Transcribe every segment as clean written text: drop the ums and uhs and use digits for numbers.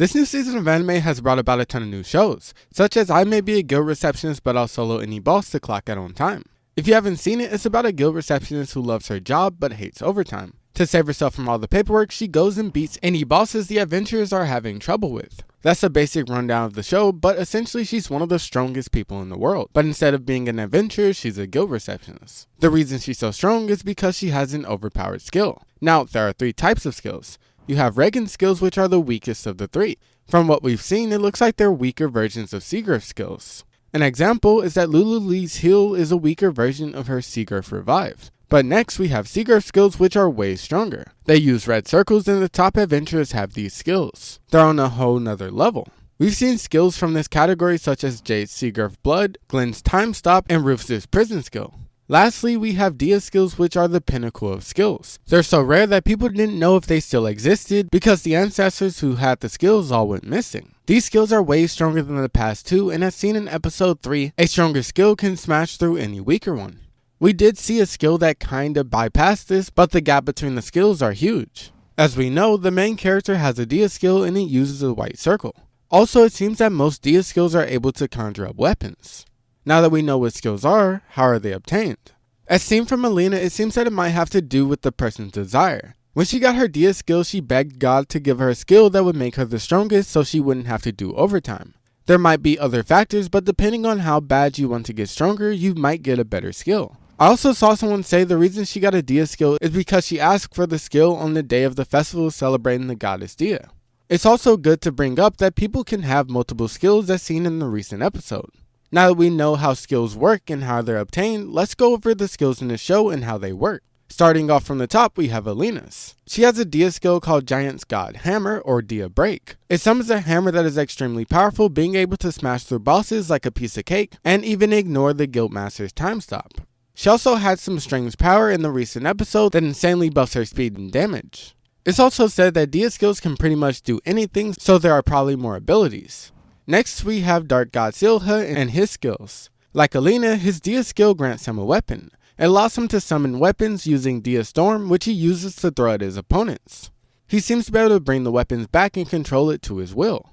This new season of anime has brought about a ton of new shows, such as I May Be a Guild Receptionist but I'll solo any boss to clock out on time. If you haven't seen it, it's about a guild receptionist who loves her job but hates overtime. To save herself from all the paperwork, she goes and beats any bosses the adventurers are having trouble with. That's a basic rundown of the show, but essentially she's one of the strongest people in the world. But instead of being an adventurer, she's a guild receptionist. The reason she's so strong is because she has an overpowered skill. Now, there are 3 types of skills. You have Regan skills, which are the weakest of the 3. From what we've seen, it looks like they're weaker versions of Seagrave skills. An example is that Lululee's heal is a weaker version of her Seagrave revive. But next we have Seagrave skills, which are way stronger. They use red circles and the top adventurers have these skills. They're on a whole nother level. We've seen skills from this category such as Jade's Seagrave Blood, Glenn's Time Stop, and Rufus' Prison skill. Lastly, we have Dia's skills, which are the pinnacle of skills. They're so rare that people didn't know if they still existed because the ancestors who had the skills all went missing. These skills are way stronger than the past 2, and as seen in episode 3, a stronger skill can smash through any weaker one. We did see a skill that kinda bypassed this, but the gap between the skills are huge. As we know, the main character has a Dia skill and it uses a white circle. Also, it seems that most Dia skills are able to conjure up weapons. Now that we know what skills are, how are they obtained? As seen from Alina, it seems that it might have to do with the person's desire. When she got her Dia skill, she begged God to give her a skill that would make her the strongest so she wouldn't have to do overtime. There might be other factors, but depending on how bad you want to get stronger, you might get a better skill. I also saw someone say the reason she got a Dia skill is because she asked for the skill on the day of the festival celebrating the goddess Dia. It's also good to bring up that people can have multiple skills as seen in the recent episode. Now that we know how skills work and how they're obtained, let's go over the skills in the show and how they work. Starting off from the top, we have Alina's. She has a Dia skill called Giant's God Hammer or Dia Break. It summons a hammer that is extremely powerful, being able to smash through bosses like a piece of cake and even ignore the Guildmaster's time stop. She also had some strange power in the recent episode that insanely buffs her speed and damage. It's also said that Dia skills can pretty much do anything, so there are probably more abilities. Next we have Dark God Silha and his skills. Like Alina, his Dia skill grants him a weapon. It allows him to summon weapons using Dia Storm, which he uses to throw at his opponents. He seems to be able to bring the weapons back and control it to his will.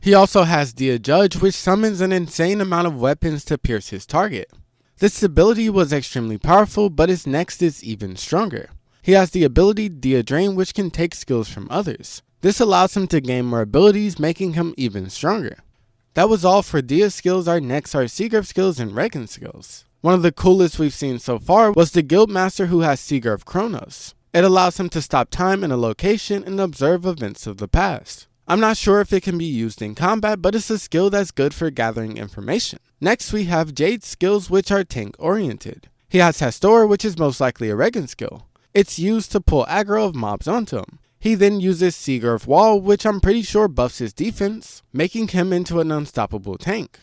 He also has Dia Judge, which summons an insane amount of weapons to pierce his target. This ability was extremely powerful, but his next is even stronger. He has the ability Dia Drain, which can take skills from others. This allows him to gain more abilities, making him even stronger. That was all for Dia skills. Our next are Seagrave skills and Regan skills. One of the coolest we've seen so far was the Guildmaster who has Seagrave Chronos. It allows him to stop time in a location and observe events of the past. I'm not sure if it can be used in combat, but it's a skill that's good for gathering information. Next we have Jade's skills, which are tank oriented. He has Hastor, which is most likely a Regan skill. It's used to pull aggro of mobs onto him. He then uses Seagrave Wall, which I'm pretty sure buffs his defense, making him into an unstoppable tank.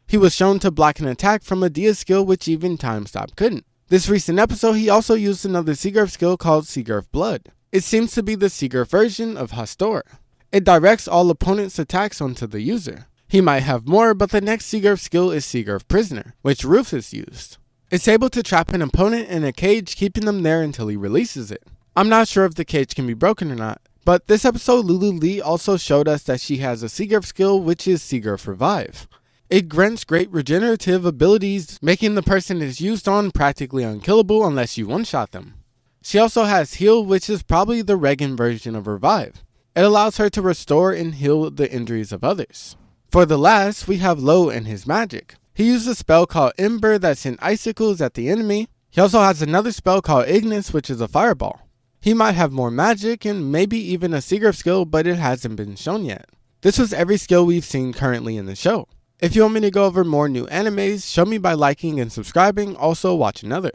He was shown to block an attack from a Dia skill, which even Time Stop couldn't. This recent episode, he also used another Seagrave skill called Seagrave Blood. It seems to be the Seagrave version of Hastor. It directs all opponents' attacks onto the user. He might have more, but the next Seagrave skill is Seagrave Prisoner, which Rufus used. It's able to trap an opponent in a cage, keeping them there until he releases it. I'm not sure if the cage can be broken or not, but this episode Lululee also showed us that she has a Seagrave skill, which is Seagrave Revive. It grants great regenerative abilities, making the person it is used on practically unkillable unless you one-shot them. She also has Heal, which is probably the Regan version of Revive. It allows her to restore and heal the injuries of others. For the last, we have Lo and his magic. He uses a spell called Ember that sends icicles at the enemy. He also has another spell called Ignis, which is a fireball. He might have more magic and maybe even a Seagrave skill, but it hasn't been shown yet. This was every skill we've seen currently in the show. If you want me to go over more new animes, show me by liking and subscribing, also watch another.